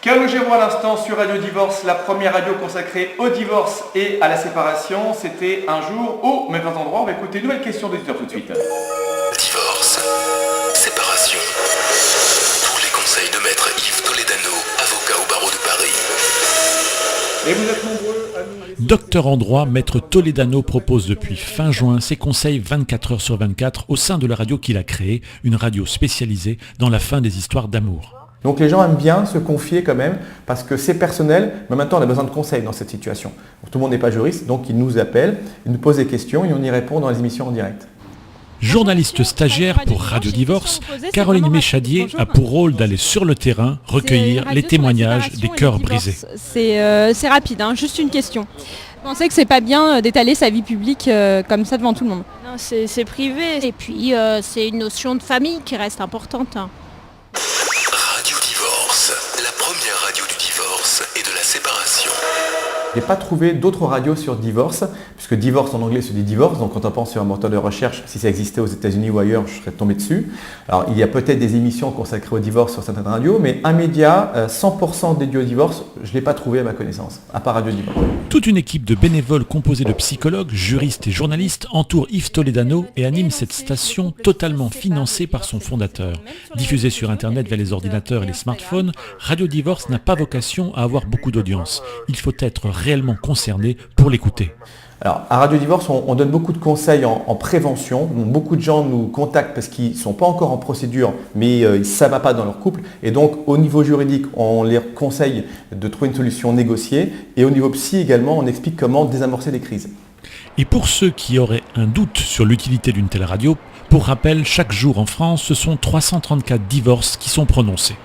Calogero à l'instant sur Radio Divorce, la première radio consacrée au divorce et à la séparation. C'était un jour au même endroit. On va écouter une nouvelle question d'éditeur tout de suite. Divorce, séparation. Tous les conseils de maître Yves Toledano, avocat au barreau de Paris. Et vous êtes nombreux à nous... Docteur en droit, maître Toledano propose depuis fin juin ses conseils 24 heures sur 24 au sein de la radio qu'il a créée, une radio spécialisée dans la fin des histoires d'amour. Donc les gens aiment bien se confier quand même parce que c'est personnel, mais en même temps on a besoin de conseils dans cette situation. Donc, tout le monde n'est pas juriste, donc ils nous appellent, ils nous posent des questions et on y répond dans les émissions en direct. Journaliste stagiaire pour Radio Divorce, Caroline Méchadier a pour rôle d'aller sur le terrain recueillir les témoignages des cœurs brisés. C'est rapide, juste une question. Vous pensez que c'est pas bien d'étaler sa vie publique comme ça devant tout le monde? Non, c'est privé. Et puis c'est une notion de famille qui reste importante. Radio Divorce, la première radio du divorce et de la séparation. Je n'ai pas trouvé d'autres radios sur divorce, puisque divorce en anglais se dit divorce, donc quand on pense sur un moteur de recherche, si ça existait aux États-Unis ou ailleurs, je serais tombé dessus. Alors il y a peut-être des émissions consacrées au divorce sur certaines radios, mais un média 100% dédié au divorce, je ne l'ai pas trouvé à ma connaissance, à part Radio Divorce. Toute une équipe de bénévoles composée de psychologues, juristes et journalistes entoure Yves Toledano et anime cette station totalement financée par son fondateur. Diffusée sur Internet via les ordinateurs et les smartphones, Radio Divorce n'a pas vocation à avoir beaucoup d'audience. Il faut être réellement concerné pour l'écouter. Alors, à Radio Divorce, on donne beaucoup de conseils en prévention. Donc, beaucoup de gens nous contactent parce qu'ils ne sont pas encore en procédure, mais ça ne va pas dans leur couple. Et donc, au niveau juridique, on les conseille de trouver une solution négociée. Et au niveau psy également, on explique comment désamorcer les crises. Et pour ceux qui auraient un doute sur l'utilité d'une telle radio, pour rappel, chaque jour en France, ce sont 334 divorces qui sont prononcés.